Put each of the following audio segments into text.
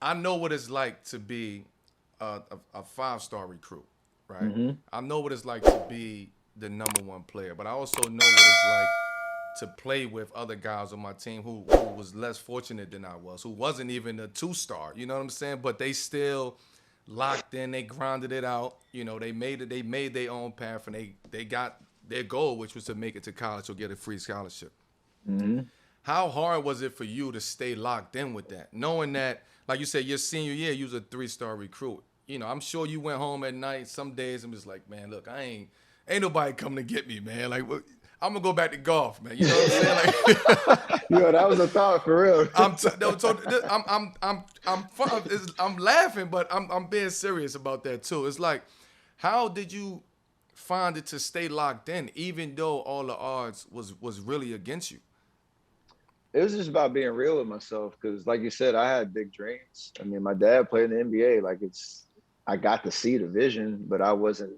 I know what it's like to be a 5-star recruit, right? Mm-hmm. I know what it's like to be the number one player, but I also know what it's like to play with other guys on my team who was less fortunate than I was, who wasn't even a 2-star. You know what I'm saying? But they still locked in. They grinded it out. You know, they made it. They made their own path, and they got their goal, which was to make it to college or get a free scholarship. Mm-hmm. How hard was it for you to stay locked in with that, knowing that, like you said, your senior year, you was a 3-star recruit? You know, I'm sure you went home at night some days and was like, man, look, ain't nobody coming to get me, man. Like, I'm gonna go back to golf, man. You know what I'm saying? Like, Yo, that was a thought for real. no, so I'm laughing, but I'm being serious about that too. It's like, how did you find it to stay locked in, even though all the odds was really against you? It was just about being real with myself because, like you said, I had big dreams. I mean, my dad played in the NBA. Like, I got to see the vision, but I wasn't,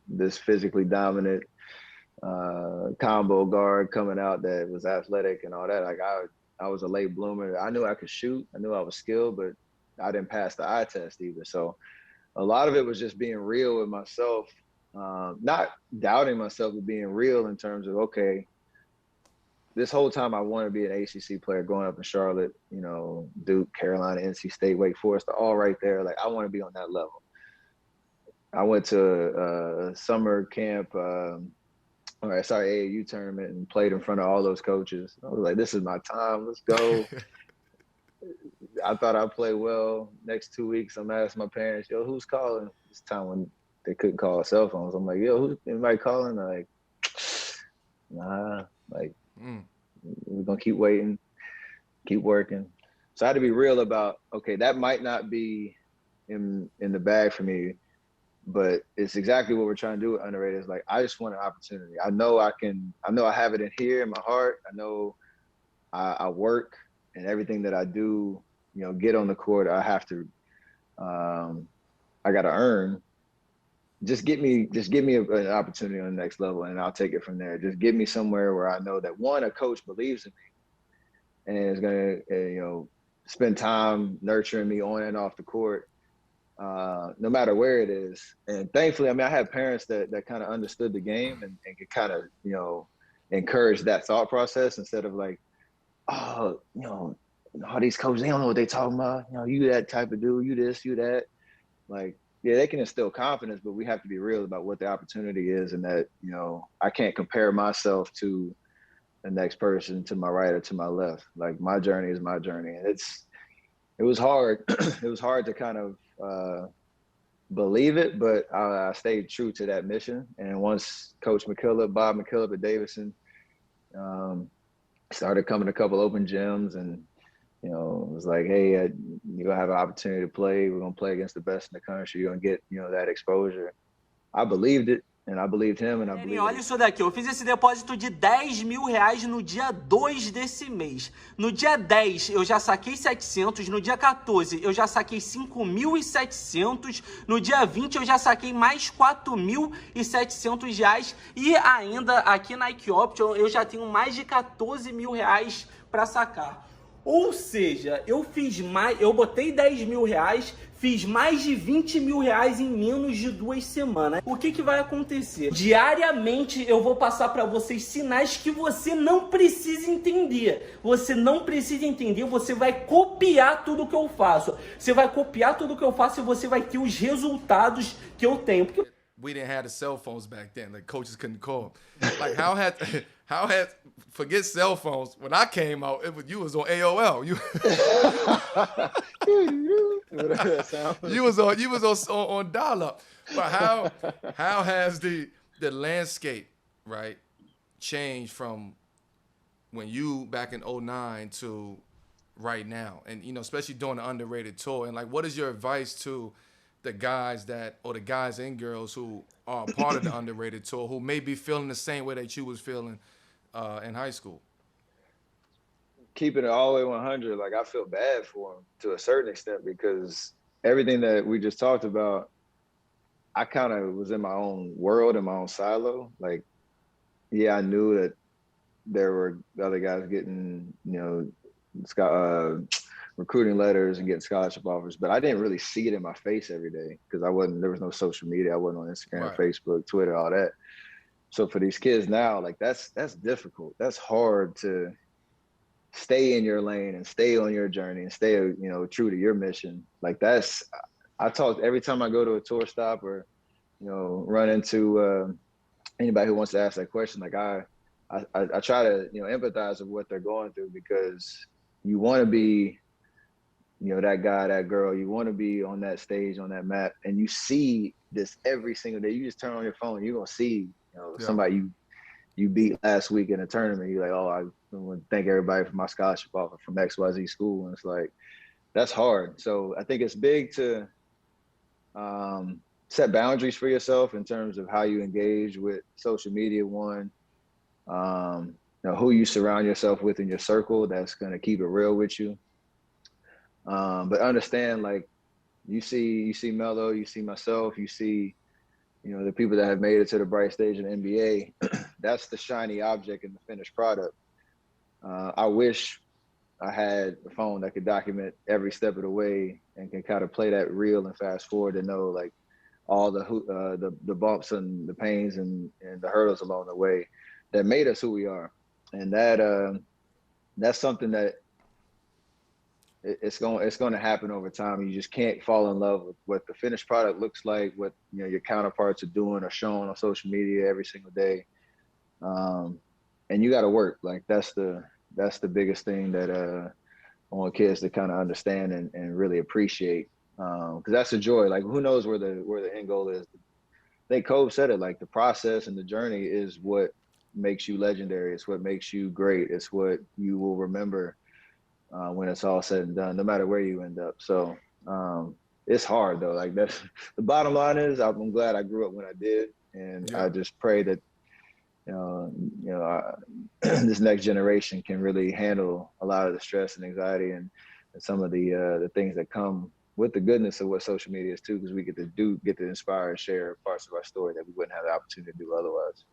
this physically dominant combo guard coming out that was athletic and all that. Like, I was a late bloomer. I knew I could shoot. I knew I was skilled, but I didn't pass the eye test either. So a lot of it was just being real with myself, not doubting myself, but being real in terms of, okay, this whole time I want to be an ACC player growing up in Charlotte, Duke, Carolina, NC State, Wake Forest, they're all right there. Like, I want to be on that level. I went to a summer camp, AAU tournament and played in front of all those coaches. I was like, this is my time. Let's go. I thought I played well. Next 2 weeks, I'm asking my parents, yo, who's calling? This time when they couldn't call cell phones. I'm like, yo, who's anybody calling? They're like, nah, like, we're gonna keep waiting, keep working. So I had to be real about, okay, that might not be in the bag for me, but it's exactly what we're trying to do with underrated. Is like, I just want an opportunity. I know I have it in here in my heart. I know I work, and everything that I do, get on the court, I have to, I got to earn. Just give me an opportunity on the next level, and I'll take it from there. Just get me somewhere where I know that, one, a coach believes in me and is gonna, spend time nurturing me on and off the court, no matter where it is. And thankfully, I mean, I had parents that kind of understood the game and could kind of, encourage that thought process instead of like, oh, all these coaches, they don't know what they talking about. You that type of dude, you this, you that. Like, yeah, they can instill confidence, but we have to be real about what the opportunity is, and that, I can't compare myself to the next person to my right or to my left. Like, my journey is my journey. And it was hard. It was hard to kind of believe it, but I stayed true to that mission. And once Coach Bob McKillop at Davidson, started coming to a couple open gyms, and it was like, hey, you're gonna have an opportunity to play. We're gonna play against the best in the country. You're gonna get that exposure. I believed it, and I believed him, and I Galerinha, believe olha it. isso daqui, eu fiz esse depósito de R$ 10.000 no dia 2 desse mês. No dia 10 eu já saquei 700, no dia 14 eu já saquei 5.700, no dia 20 eu já saquei mais R$ 4.700 e ainda aqui na Option eu já tenho mais de R$ 14.000 para sacar. Ou seja, eu botei R$ 10.000, fiz mais de R$ 20.000 em menos de 2 semanas. O que vai acontecer? Diariamente eu vou passar para vocês sinais que você não precisa entender. Você não precisa entender, você vai copiar tudo que eu faço. Você vai copiar tudo que eu faço e você vai ter os resultados que eu tenho. Porque We didn't have the cell phones back then. Like, coaches couldn't call. Like, how had forget cell phones. When I came out, you was on AOL. You was on dial up. But how has the landscape, right, changed from when you back in '09 to right now? And especially doing the underrated tour. And like, what is your advice to the guys or the guys and girls who are a part of the underrated tour, who may be feeling the same way that you was feeling in high school? Keeping it all the way 100, like, I feel bad for him to a certain extent, because everything that we just talked about, I kind of was in my own world, in my own silo. Like, yeah, I knew that there were other guys getting, recruiting letters and getting scholarship offers, but I didn't really see it in my face every day because there was no social media. I wasn't on Instagram, Right. Facebook, Twitter, all that. So for these kids now, like that's difficult. That's hard to stay in your lane and stay on your journey and stay, true to your mission. Like I talk every time I go to a tour stop or, run into anybody who wants to ask that question. Like I try to, empathize with what they're going through, because you want to be, that guy, that girl, you want to be on that stage, on that map, and you see this every single day. You just turn on your phone, you're going to see, somebody you beat last week in a tournament. You're like, oh, I want to thank everybody for my scholarship offer from XYZ school. And it's like, that's hard. So I think it's big to set boundaries for yourself in terms of how you engage with social media. One, who you surround yourself with in your circle that's going to keep it real with you. But understand, like, you see Melo, you see myself, you see, the people that have made it to the bright stage in the NBA. That's the shiny object in the finished product. I wish I had a phone that could document every step of the way and can kind of play that reel and fast forward and know, like, all the bumps and the pains and the hurdles along the way that made us who we are. And that's something that it's going to happen over time. You just can't fall in love with what the finished product looks like, what your counterparts are doing or showing on social media every single day. And you got to work. Like that's the biggest thing that I want kids to kind of understand and really appreciate. Because that's the joy. Like, who knows where the end goal is? I think Kobe said it. Like, the process and the journey is what makes you legendary. It's what makes you great. It's what you will remember when it's all said and done, no matter where you end up. So it's hard though. Like, that's the bottom line is I'm glad I grew up when I did, and I just pray that this next generation can really handle a lot of the stress and anxiety and some of the things that come with the goodness of what social media is too, because we get to inspire and share parts of our story that we wouldn't have the opportunity to do otherwise.